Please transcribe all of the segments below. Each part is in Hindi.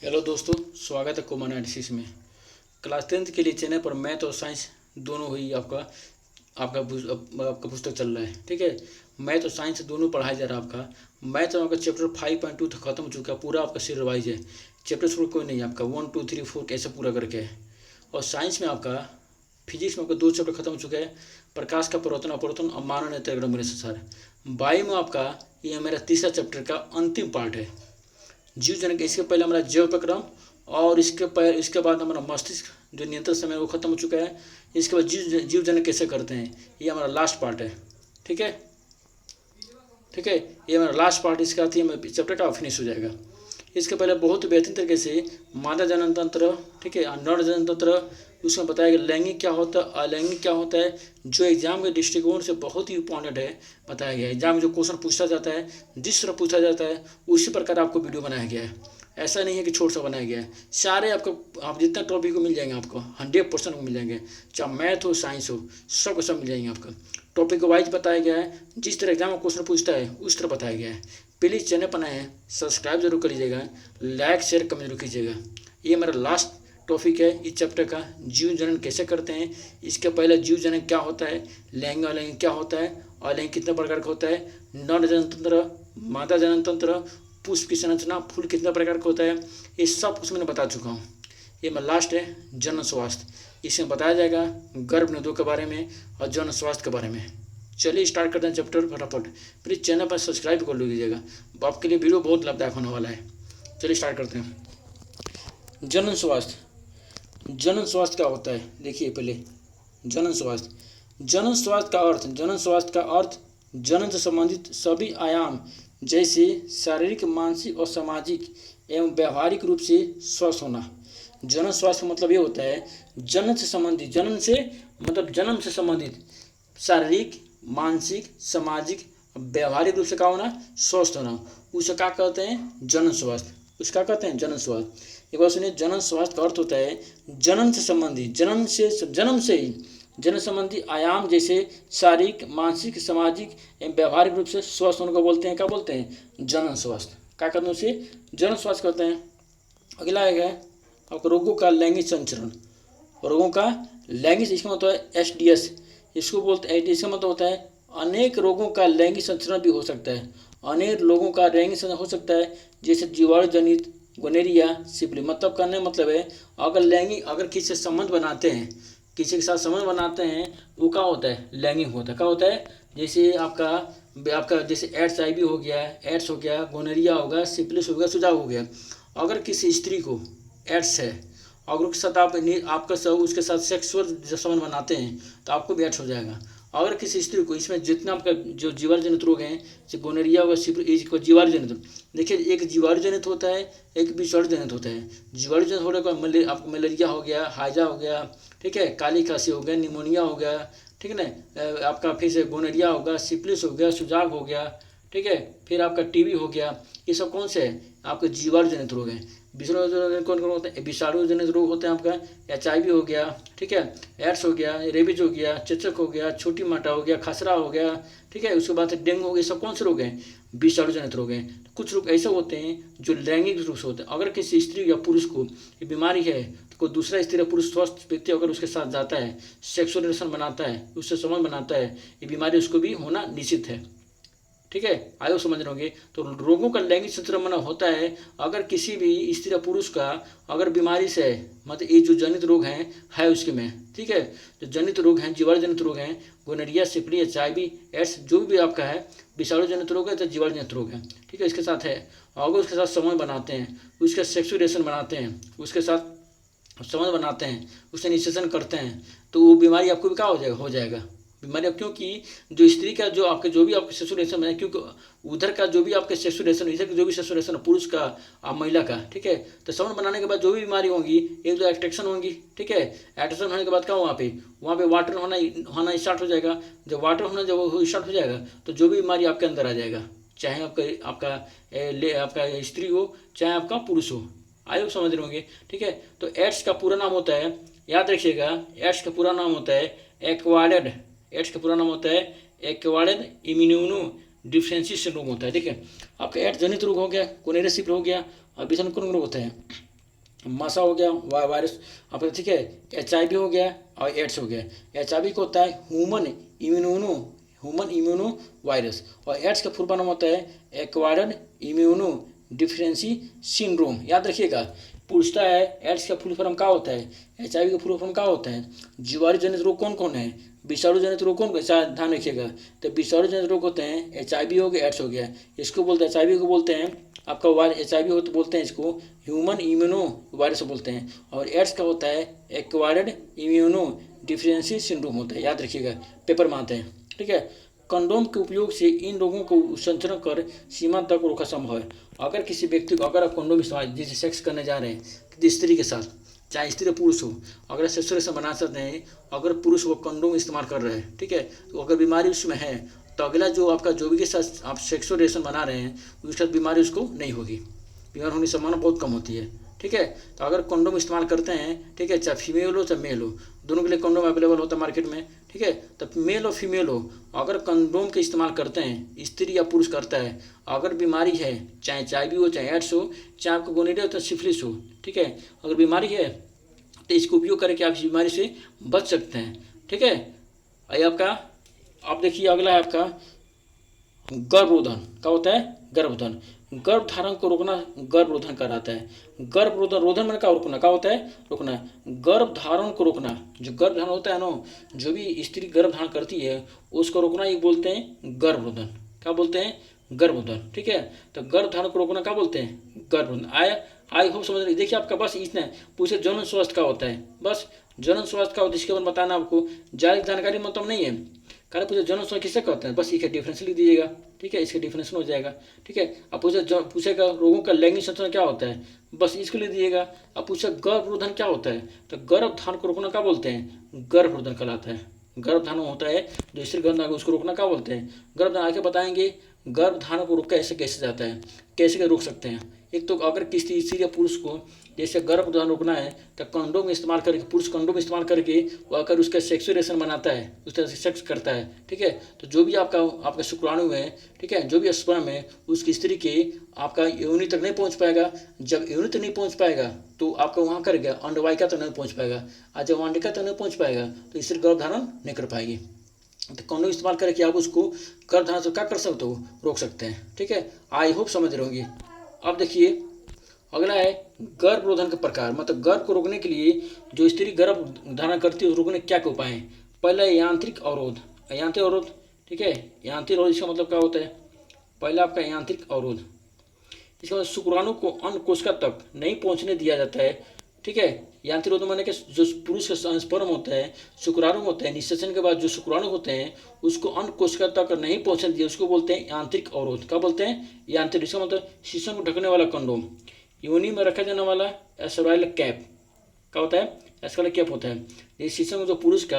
हेलो दोस्तों, स्वागत है कॉमन एनालिसिस में। क्लास 10th के लिए चैनल पर मैथ और साइंस दोनों ही आपका आपका आपका पुस्तक चल रहा है। ठीक है, मैथ और साइंस दोनों पढ़ाया जा रहा है। आपका मैथ में आपका चैप्टर 5.2 तक खत्म हो चुका है, पूरा आपका सीरियल वाइज है। चैप्टर छोड़ कोई नहीं, आपका 1 2 3 4 कैसे पूरा करके है। और साइंस में आपका फिजिक्स में आपका 2 चैप्टर खत्म हो चुका है, प्रकाश का प्रवर्तन अपवर्तन और मानव त्रिगुणात्मक संसार। बायो में आपका ये मेरा तीसरा चैप्टर का अंतिम पार्ट है, जीव जन। इसके पहले हमारा जैव प्रक्रम और इसके बाद हमारा मस्तिष्क जो नियंत्रण समय वो खत्म हो चुका है। इसके बाद जीव जन कैसे करते हैं, ये हमारा लास्ट पार्ट है। ठीक है, ठीक है, ये हमारा लास्ट पार्ट। इसका अर्थ ही चैप्टर का फिनिश हो जाएगा। इसके पहले बहुत बेहतरीन तरीके से मादा जनन तंत्र, ठीक है, नर जनन तंत्र, उसमें बताया गया लैंगिक क्या होता है, अलैंगिक क्या होता है, जो एग्जाम के दृष्टिकोण से बहुत ही इंपॉर्टेंट है, बताया गया है। एग्जाम में जो क्वेश्चन पूछा जाता है, जिस तरह पूछा जाता है उसी प्रकार आपको वीडियो बनाया गया है। ऐसा नहीं है कि छोटा सा बनाया गया है। सारे आपको आप जितना टॉपिक को मिल जाएंगे, आपको 100% को मिल जाएंगे, चाहे मैथ हो साइंस हो, सब मिल जाएंगे। आपका टॉपिक वाइज बताया गया है, जिस तरह एग्जाम में क्वेश्चन पूछता है उस तरह बताया गया है। प्लीज़ चैनल पर नए हैं, सब्सक्राइब जरूर कर लीजिएगा, लाइक शेयर कमेंट जरूर कीजिएगा। ये मेरा लास्ट टॉपिक है इस चैप्टर का, जीव जनन कैसे करते हैं। इसके पहले जीव जनन क्या होता है, लैंगिक अलैंगिक क्या होता है, अलैंगिक कितने प्रकार का होता है, नर जनन तंत्र, मादा जनन तंत्र, पुष्प की संरचना, फूल कितने प्रकार का होता है, ये सब कुछ मैंने बता चुका हूँ। ये मेरा लास्ट है जनन स्वास्थ्य, इसमें बताया जाएगा गर्भनिरोधक के बारे में और जनन स्वास्थ्य के बारे में। चलिए स्टार्ट करते हैं चैप्टर फटाफट। प्लीज़ चैनल पर सब्सक्राइब कर लीजिएगा, आपके लिए वीडियो बहुत लाभदायक होने वाला है। चलिए स्टार्ट करते हैं। जनन स्वास्थ्य। जनन स्वास्थ्य क्या होता है, देखिए पहले जनन स्वास्थ्य। जनन स्वास्थ्य का अर्थ, जनन स्वास्थ्य का अर्थ जनन से संबंधित सभी आयाम जैसे शारीरिक, मानसिक और सामाजिक एवं व्यवहारिक रूप से स्वस्थ होना। जनन स्वास्थ्य का मतलब ये होता है जन्म से संबंधित, जन्म से मतलब जन्म से संबंधित शारीरिक, मानसिक, सामाजिक, व्यवहारिक रूप से क्या होना, स्वस्थ होना, उसे क्या कहते हैं, जनन स्वास्थ्य। उसे क्या कहते हैं, जनन स्वास्थ्य। एक बार सुनिए, जनन स्वास्थ्य का अर्थ होता है जन्म से संबंधित, जन्म से ही जन्म संबंधी आयाम जैसे शारीरिक, मानसिक, सामाजिक एवं व्यवहारिक रूप से स्वस्थ होने को बोलते हैं, क्या बोलते हैं, जनन स्वास्थ्य। क्या कहते हैं उसे, जनन स्वास्थ्य कहते हैं। अगला है आपको रोगों का लैंगिक संचरण। रोगों का लैंगिक, इसका मतलब है STS, इसको बोलते हैं। इसका मतलब होता है अनेक रोगों का लैंगिक संचरण भी हो सकता है। अनेक लोगों का लैंगिक संचरण हो सकता है, जैसे जीवाणु जनित, गोनेरिया, सिफिलिस। मतलब करने मतलब है अगर किसी से संबंध बनाते हैं, किसी के साथ संबंध बनाते हैं, वो क्या होता है, लैंगिक होता है। क्या होता है, जैसे आपका जैसे HIV हो गया, एड्स हो गया, गोनेरिया हो गया, सिफिलिस हो गया, सुझाव हो गया। अगर किसी स्त्री को एड्स है, अगर उसके साथ आपका सब उसके साथ सेक्सुअल संबंध बनाते हैं तो आपको भी एड्स हो जाएगा। अगर किसी स्त्री को, इसमें जितना आपका जो जीवाणु जनित रोग हैं, जैसे गोनेरिया होगा, सिफिलिस को जीवाणु जनित, देखिए एक जीवाणु जनित होता है, एक विषाणु जनित होता है। जीवाणु जनित होने का आपको मलेरिया हो गया, हाइजा हो गया, ठीक है, काली खांसी हो गया, निमोनिया हो गया, ठीक है ना, आपका फिर से गोनेरिया होगा, सिफिलिस हो गया, सुजाग हो गया, ठीक है, फिर आपका TB हो गया। ये सब कौन से हैं, आपके जीवाणु जनित रोग हैं। विषाणु कौन कौन होते हैं, विषाणु जनित रोग होते हैं आपका HIV हो गया, ठीक है, एड्स हो गया, रेबीज हो गया, चेचक हो गया, छोटी माटा हो गया, खसरा हो गया, ठीक है, उसके बाद डेंगू हो गया। सब कौन से रोग हैं, विषाणु जनित रोग हैं। कुछ रोग ऐसे होते हैं जो लैंगिक रूप से होते हैं। अगर किसी स्त्री या पुरुष को ये बीमारी है तो कोई दूसरा स्त्री या पुरुष स्वस्थ व्यक्ति अगर उसके साथ जाता है, सेक्सुअल रिलेशन बनाता है, उससे संबंध बनाता है, ये बीमारी उसको भी होना निश्चित है। ठीक है, आयो समझ रहे होंगे। तो रोगों का लैंगिक संक्रमण होता है अगर किसी भी स्त्री या पुरुष का अगर बीमारी से, मतलब ये जो जनित रोग हैं है उसके में, ठीक है, जो जनित रोग हैं, जीवाणु जनित रोग हैं, गोनेरिया, सिफिलिस, HIV, एड्स, जो भी आपका है, विषाणु जनित रोग है तो जीवाणु जनित रोग है, ठीक है, इसके साथ है। अगर उसके साथ संबंध बनाते हैं, उसका सेक्सुअल रिलेशन बनाते हैं, उसके साथ संबंध बनाते हैं, उससे निषेचन करते हैं, तो वो बीमारी आपको भी क्या हो जाएगा बीमारी। अब क्योंकि जो स्त्री का जो भी आपके सेक्सुअल रिलेशन है, क्योंकि उधर का जो भी आपके सेक्सुअल रिलेशन, इधर का जो भी सेक्सुअल रिलेशन है, पुरुष का और महिला का, ठीक है, तो संबंध बनाने के बाद जो भी बीमारी होंगी, एक दो एट्रैक्शन होंगी, ठीक है, एट्रैक्शन होने के बाद क्या वहाँ पे वाटर होना स्टार्ट हो जाएगा। जब वाटर होना जब स्टार्ट हो जाएगा तो जो भी बीमारी आपके अंदर आ जाएगा, चाहे आपका स्त्री हो चाहे आपका पुरुष हो। आयोग समझ रहे होंगे, ठीक है। तो एड्स का पूरा नाम होता है, याद रखिएगा, एड्स का पूरा नाम होता है एक्वायर्ड, एड्स का पूरा नाम होता है एक्वायर्ड इम्यूनो डिफिशिएंसी सिंड्रोम होता है, ठीक है। आपका एड्स जनित रोग हो गया, गोनेरिया सिफिलिस हो गया, और विषाणु रोग होता है मसा हो गया वायरस आपका, ठीक है। HIV हो गया और एड्स हो गया। HIV को होता है ह्यूमन इम्यूनो वायरस, और एड्स का फुल फॉर्म होता है एक्वायर्ड इम्यूनो डिफिशिएंसी सिंड्रोम। याद रखिएगा, पूछता है एड्स का फुल फॉर्म क्या होता है, HIV का फुल फॉर्म क्या होता है, जीवाणु जनित रोग कौन कौन है, विषाणु जनित रोग कौन, ध्यान रखिएगा। तो विषाणु जनित रोग होते हैं HIV हो गया, एड्स हो गया। इसको बोलते हैं HIV को बोलते हैं आपका HIV हो तो बोलते हैं इसको ह्यूमन इम्यूनो वायरस बोलते हैं, और एड्स का होता है एक्वायर्ड इम्यूनो डिफिशिएंसी सिंड्रोम होता है। याद रखिएगा, पेपर में आते हैं, ठीक है। कंडोम के उपयोग से इन रोगों को संचरण कर सीमा तक रोका संभव है। अगर किसी व्यक्ति को, अगर आप कंडोम इस्तेमाल, जिसे सेक्स करने जा रहे हैं किसी स्त्री के साथ, चाहे स्त्री पुरुष हो, अगर सेक्सुअल से बना सकते हैं, अगर पुरुष वो कंडोम इस्तेमाल कर रहे हैं, ठीक है, तो अगर बीमारी उसमें है तो अगला जो आपका जो भी के साथ आप सेक्सुअल रिलेशन बना रहे हैं उसके साथ बीमारी उसको नहीं होगी, बीमार होने की संभावना बहुत कम होती है, ठीक है। तो अगर कंडोम इस्तेमाल करते हैं, ठीक है, चाहे फीमेल हो चाहे मेल हो, दोनों के लिए कंडोम अवेलेबल होता है मार्केट में, ठीक है। तो मेल और फीमेल हो, अगर कंडोम के इस्तेमाल करते हैं, स्त्री या पुरुष करता है, अगर बीमारी है, चाहे HIV हो चाहे एड्स हो, चाहे आपको गोनोरिया हो चाहे सिफिलिस हो, ठीक है, अगर बीमारी है तो इसको उपयोग करके आप इस बीमारी से बच सकते हैं, ठीक है। आइए आपका, आप देखिए अगला है आपका गर्भरोधन। क्या होता है? गर्भरोधन। गर्भ धारण को रोकना गर्भरोधन कहलाता है। गर्भरोधन, रोधन मैंने क्या रोकना, क्या होता है? रोकना। गर्भ धारण को रोकना, जो गर्भ धारण होता है ना, जो भी स्त्री गर्भ धारण करती है उसको रोकना, ये बोलते हैं गर्भरोधन। क्या बोलते हैं? गर्भरोधन, ठीक है। तो गर्भ धारण को रोकना क्या बोलते हैं? गर्भरोधन। आई होप समझ रही। देखिए आपका बस इतना पूछे जौन स्वास्थ्य का होता है, बस जौन स्वास्थ्य का होता है, इसके बारे में बताना आपको ज़्यादा जानकारी मतलब नहीं है। कारण पूछे जौन स्वास्थ्य किसे कहते हैं, बस इसका डिफरेंस लिख दीजिएगा, ठीक है, इसके डिफरेंस हो जाएगा, ठीक है। अब पूछेगा रोगों का लैंगिक संतुलन क्या होता है, बस इसको लिख दीजिएगा। अब पूछे गर्भरोधन क्या होता है, तो गर्भधारण को रोकना क्या बोलते हैं? गर्भरोधन कहलाता है। गर्भधारण होता है जो स्त्री गर्भधारण उसको रोकना क्या बोलते हैं? गर्भधारण। आगे बताएंगे गर्भधारण को रोक कैसे कैसे जाता है, कैसे रोक सकते हैं। एक तो अगर किसी स्त्री या पुरुष को जैसे गर्भधारण रोकना है तो कंडोम इस्तेमाल करके, पुरुष कंडोम इस्तेमाल करके वो अगर उसका सेक्सुअल रिलेशन बनाता है, उस तरह से सेक्स करता है, ठीक है, तो जो भी आपका शुक्राणु है, ठीक है, जो भी स्पर्म है, उसकी स्त्री के आपका योनि तक नहीं पहुंच पाएगा। जब योनि तक नहीं पहुंच पाएगा तो आपका वहाँ कर गया अंडवाहिका तक नहीं पहुँच पाएगा, और जब अंडिका तक नहीं पहुँच पाएगा तो स्त्री गर्भधारण नहीं कर पाएगी। तो कंडोम इस्तेमाल करके आप उसको गर्भधारण से क्या कर सकते हो, रोक सकते हैं, ठीक है। आई होप समझ रहे होंगे। अब देखिए अगला है गर्भरोधन के प्रकार, मतलब गर्भ को रोकने के लिए जो स्त्री गर्भ धारण करती है उस रोकने क्या क्या उपाय हैं। पहला यांत्रिक अवरोध, यांत्रिक अवरोध, ठीक है। यांत्रिक अवरोध इसका मतलब क्या होता है? पहला आपका यांत्रिक अवरोध, इसका मतलब शुक्राणु को अन्य कोशिका तक नहीं पहुंचने दिया जाता है, ठीक है। यांत्रिक अवरोध माने कि जो पुरुष का स्पर्म होता है, शुक्राणु होते हैं, निषेचन के बाद जो शुक्राणु होते हैं उसको अन्य कोशिका तक नहीं पहुंचने दिया, उसको बोलते हैं यांत्रिक अवरोध। क्या बोलते हैं? यांत्रिक। इसका मतलब शीशम को ढकने वाला कंडोम, योनि में रखा जाने वाला एस्ट्राइल कैप, क्या होता है? एस्ट्राइल कैप होता है। इस शीशम में जो पुरुष का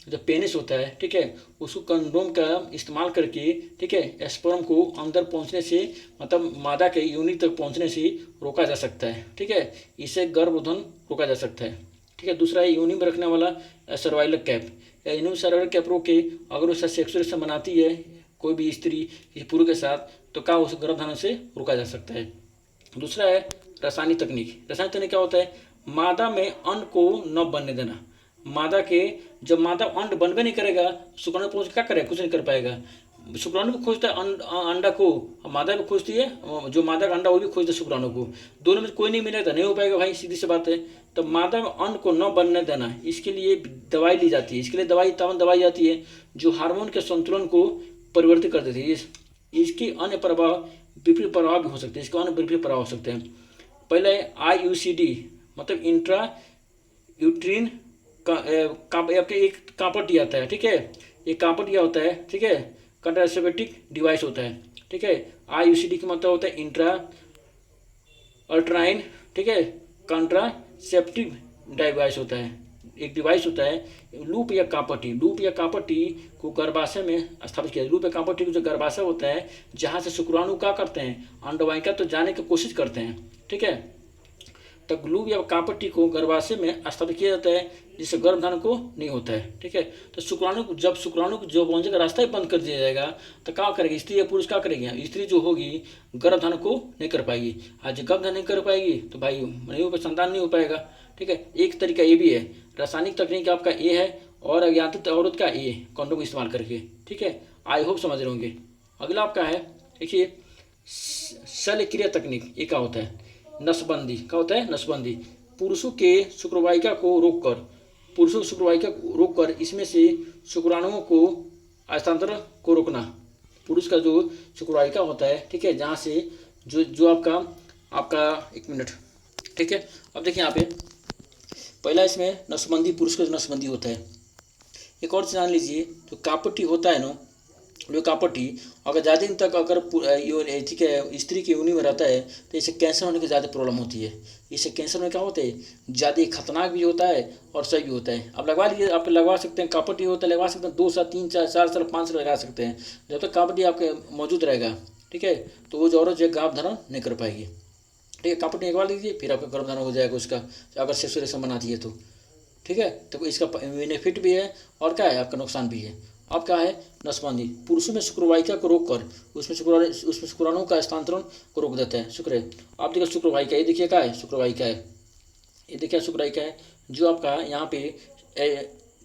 जो पेनिस होता है, ठीक है, उसको कंडोम का इस्तेमाल करके, ठीक है, स्पर्म को अंदर पहुंचने से, मतलब मादा के योनि तक पहुंचने से रोका जा सकता है, ठीक है। इससे गर्भरोधन रोका जा सकता है, ठीक है। दूसरा है योनि में रखने वाला सर्वाइल कैप, योनि में सर्वाइल कैप रोक के अगर उसका सेक्सुअल रिलेशन बनाती है कोई भी स्त्री किसी पुरुष के साथ तो क्या उस गर्भधारण से रोका जा सकता है। दूसरा है रासायनिक तकनीक। रासायनिक तकनीक क्या होता है? मादा में अंड को न बनने देना। मादा के, जब मादा अंड बनबे नहीं करेगा, शुक्राणु पहुंच क्या करेगा? कुछ नहीं कर पाएगा। शुक्राणु भी खोजता है अंडा को, मादा भी खोजती है, जो मादा का अंडा वो भी खोजता है शुक्राणु को, दोनों में कोई नहीं मिलेगा, नहीं हो पाएगा भाई, सीधी सी बात है। तो मादा में अंड को न बनने देना, इसके लिए दवाई ली जाती है। इसके लिए दवाई आती है जो हार्मोन के संतुलन को परिवर्तित कर देती है। इसके अन्य प्रभाव, विपरीत प्रभाव भी हो सकते हैं, इसके अन्य विपरीत प्रभाव हो सकते हैं। पहले है IUCD, मतलब इंट्रा यूट्रीन आपके एक कांपटिया आता है, ठीक है, ये कांपटिया होता है, ठीक है, कंट्रासेप्टिव डिवाइस होता है, ठीक है। IUCD का मतलब होता है इंट्रा अल्ट्राइन, ठीक है, कंट्रासेप्टिव डिवाइस होता है, एक डिवाइस होता है। लूप या कांपटी को गर्भाशय में स्थापित किया। लूप या कांपटी को जो गर्भाशय होता है जहाँ से शुक्राणु क्या करते हैं, अंडवाहिका तो जाने की कोशिश करते हैं, ठीक है। तो ग्लू या कांपट्टी को गर्भाशय में स्थापित किया जाता है, जिससे गर्भधारण को नहीं होता है। ठीक है, तो जब शुक्राणु को जो पहुंचे का रास्ता ही बंद कर दिया जाएगा तो क्या करेगी स्त्री या पुरुष, क्या करेगी? स्त्री जो होगी गर्भधारण को नहीं कर पाएगी। आज गर्भधारण नहीं कर पाएगी तो भाई नहीं हो, संतान नहीं हो पाएगा। ठीक है, एक तरीका ये भी है, रासायनिक तकनीक आपका ए है और अज्ञात औरत का ए, कंडोम इस्तेमाल करके। ठीक है, आई होप समझ रहे होंगे। अगला आपका है, देखिए शल्यक्रिया तकनीक। ये क्या होता है? नसबंदी। क्या होता है? नसबंदी। पुरुषों के शुक्रवाहिका को रोककर इसमें से शुक्राणुओं को हस्तांतरण को रोकना। पुरुष का जो शुक्रवाहिका होता है, ठीक है, जहाँ से जो आपका एक मिनट, ठीक है। अब देखिए यहाँ पे पहला इसमें नसबंदी, पुरुष का नसबंदी होता है। एक और जान लीजिए, जो कापट्टी होता है ना, जो कापट्टी अगर ज़्यादा दिन तक अगर ठीक है स्त्री की योनि में रहता है तो इससे कैंसर होने की ज़्यादा प्रॉब्लम होती है। इससे कैंसर में क्या होता है, ज़्यादा खतरनाक भी होता है और सही भी होता है। आप लगवा लीजिए, आप लगवा सकते हैं, कापट्टी होता है लगवा सकते हैं 2 साल 3 साल 4 साल 5 साल लगा सकते हैं, जब तक कापट्टी आपके मौजूद रहेगा। ठीक है, तो वो जो औरत जो गर्भधारण नहीं कर पाएगी। ठीक है, कापट्टी लगवा लीजिए, फिर आपका गर्भधारण हो जाएगा उसका, अगर सेक्सुअल रिलेशन बनाती है तो। ठीक है, तो इसका बेनिफिट भी है और क्या है, आपका नुकसान भी है। अब क्या है, नसबंदी, पुरुषों में शुक्रवाहिका को रोककर उसमें शुक्राणुओं का हस्तांतरण को रोक देता है। शुक्र है, आप देखिए शुक्रवाहिका, ये देखिए क्या है, शुक्रवाहिका है, ये देखिए शुक्रवाहिका है। जो आपका यहाँ पे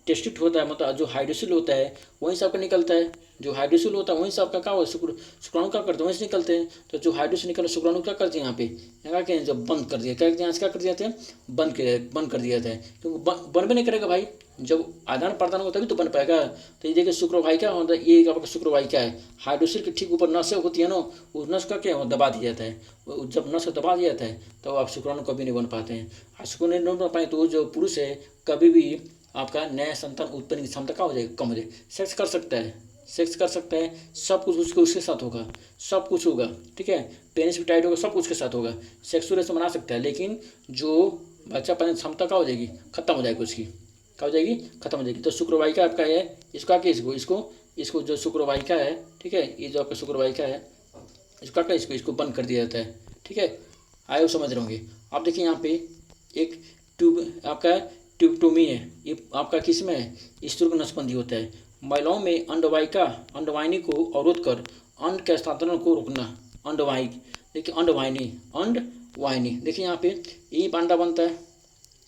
टेस्टिट होता है, मतलब जो हाइड्रोसिल होता है वहीं से आपका निकलता है। जो हाइड्रोसिल होता है वहीं से आपका क्या हो, शुक्राणु क्या करते हैं, वहीं से निकलते हैं। तो जो हाइड्रोसिल निकल शुक्राणु क्या करते हैं, यहाँ पे क्या कहते हैं, जब बंद कर दिया, क्या कहते हैं, क्या कर दिया जाता है, बंद कर दिया जाता है। क्योंकि बन भी नहीं करेगा भाई, जब आदान प्रदान होगा तभी तो बन पाएगा। तो ये देखिए शुक्रवाहिका होता है, ये आपका शुक्रवाहिका है। हाइड्रोसिल के ठीक ऊपर नस होती है ना, उस नस का क्या दबा दिया जाता है। जब नस दबा दिया जाता है तो आप शुक्राणु कभी नहीं बन पाते हैं। शुक्राणु नहीं बन पाए तो जो पुरुष है कभी भी आपका नया संतान उत्पन्न की क्षमता क्या हो जाएगी, कम हो जाएगी। सेक्स कर सकता है, सब कुछ उसके साथ होगा, सब कुछ होगा। ठीक है, पेनिस भी टाइट होगा, सब कुछ के साथ होगा, सेक्सुअल रिलेशन बना सकता है, लेकिन जो बच्चा पाने की क्षमता क्या हो जाएगी, खत्म हो जाएगी उसकी, क्या हो जाएगी, खत्म हो जाएगी। तो शुक्रवाहिका आपका है, इसका क्या, इसको जो शुक्रवाहिका है, ठीक है, ये जो आपका शुक्रवाहिका है इसका क्या, इसको बंद कर दिया जाता है। ठीक है, आए समझ रहे होंगे। आप देखिए यहाँ पे एक ट्यूब आपका ट्यूबटोमी है, ये आपका किस में है, स्त्री को नसबंदी होता है। महिलाओं में अंडवाहिनी को अवरोध कर अंड के हस्तांतरण को रोकना। देखिए अंडवाहिनी देखिए यहाँ पे ये अंडा बनता है,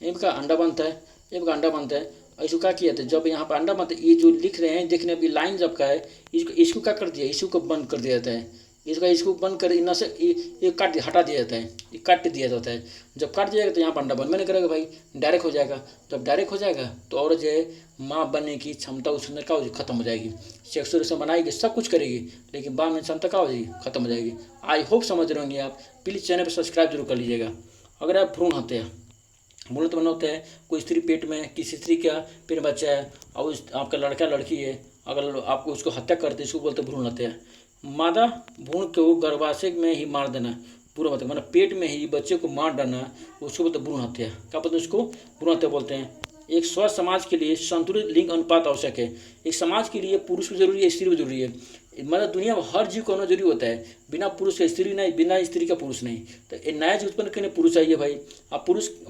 इनका अंडा बनता है, इनका अंडा बनता है। इसको क्या किया था, जब यहाँ पर अंडा बनता है, ये जो लिख रहे हैं देखने अभी लाइन जब का है, इसको क्या कर दिया, इसको बंद कर दिया जाता है। इसको बंद कर इतना से ये हटा दिया जाता है, ये काट दिया जाता है। जब काट दिया जाएगा तो यहाँ पर अंडा बनने नहीं करेगा भाई, डायरेक्ट हो जाएगा। जब डायरेक्ट हो जाएगा तो औरत जो है माँ बनने की क्षमता उसके अंदर क्या हो जाएगी, खत्म हो जाएगी। सेक्सुअल रिलेशन बनाएगी, सब कुछ करेगी, लेकिन माँ में क्षमता क्या हो जाएगी, खत्म हो जाएगी। आई होप समझ रहे होंगे आप। प्लीज़ चैनल पर सब्सक्राइब जरूर कर लीजिएगा। अगर आप भ्रूण हत्या तो बना होता है, कोई स्त्री पेट में, किसी स्त्री का पेट बच्चा है और आपका लड़का लड़की है, अगर आपको उसको हत्या करते इसको बोलते भ्रूण हत्या। मादा भ्रूण को गर्भाशय में ही मार देना, भ्रूण हत्या, मतलब पेट में ही बच्चे को मार डालना, उसको बोलते भ्रूण हत्या। क्या बोलते हैं उसको, भ्रूण हत्या बोलते हैं। एक स्वस्थ समाज के लिए संतुलित लिंग अनुपात आवश्यक है। एक समाज के लिए पुरुष भी जरूरी है, स्त्री भी जरूरी है। मतलब दुनिया में हर जीव को होना जरूरी होता है, बिना पुरुष का स्त्री नहीं, बिना स्त्री का पुरुष नहीं। तो एक नया जीव उत्पन्न करने पुरुष चाहिए भाई। अब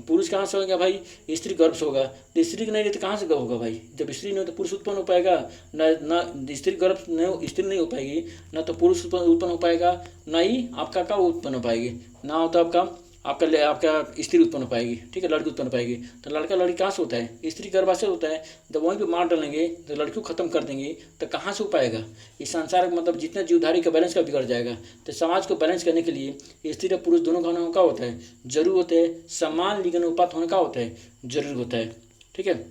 पुरुष कहाँ से होगा भाई, स्त्री गर्भ से होगा। तो स्त्री नहीं रही तो कहाँ से होगा भाई, जब स्त्री नहीं हो तो पुरुष उत्पन्न हो पाएगा ना, स्त्री गर्भ नहीं, स्त्री नहीं हो पाएगी ना, तो पुरुष उत्पन्न हो पाएगा ना, ही आपका क्या उत्पन्न हो पाएगी ना, हो तो आपका स्त्री उत्पन्न हो पाएगी। ठीक है, लड़की उत्पन्न पाएगी। तो लड़का लड़की कहाँ से होता है, स्त्री गर्भाशय होता है। जब वहीं पे मार डालेंगे तो लड़की को खत्म कर देंगे तो कहाँ से हो पाएगा। इस संसार मतलब जितने जीवधारी का बैलेंस का बिगड़ जाएगा। तो समाज को बैलेंस करने के लिए स्त्री और पुरुष दोनों का होना क्या होता है, जरूर होता है। समान लिंग अनुपात होने का होता है, जरूर होता है। ठीक है,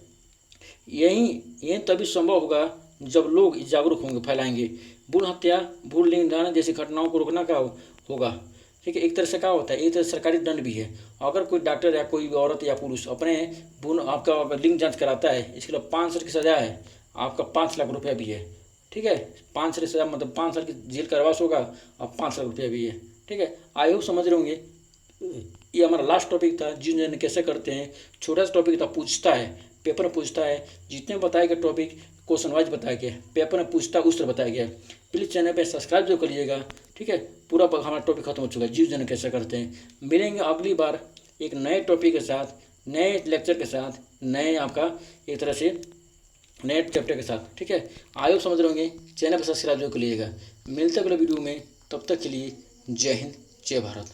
यही तभी संभव होगा जब लोग जागरूक होंगे, फैलाएंगे। भ्रूण हत्या, भ्रूण लिंग दान जैसी घटनाओं को रोकना का होगा। ठीक है, एक तरह से क्या होता है, एक तरह सरकारी दंड भी है। अगर कोई डॉक्टर या कोई औरत या पुरुष अपने भ्रूण आपका लिंग जांच कराता है, इसके लिए 5 साल की सज़ा है, आपका 5 लाख रुपया भी है। ठीक है, 5 साल की सज़ा मतलब 5 साल की जेल करवास होगा और 5 लाख रुपया भी है। ठीक है, आई होप समझ रहे होंगे। ये हमारा लास्ट टॉपिक था, जीव जन कैसे करते हैं। छोटा सा टॉपिक था, पूछता है, पेपर में पूछता है। जितने बताया गया टॉपिक क्वेश्चन वाइज बताया गया, पेपर में पूछता उस तरह बताया गया। प्लीज़ चैनल पे सब्सक्राइब जो करिएगा। ठीक है, पूरा हमारा टॉपिक खत्म हो चुका है, जीव जन कैसे करते हैं। मिलेंगे अगली बार एक नए टॉपिक के साथ, नए लेक्चर के साथ, नए आपका एक तरह से नए चैप्टर के साथ। ठीक है, आयोग समझ रहे होंगे, चैनल पर सब्सक्राइब जरूर करिएगा। मिलते हैं अगले वीडियो में, तब तक के लिए जय हिंद, जय भारत।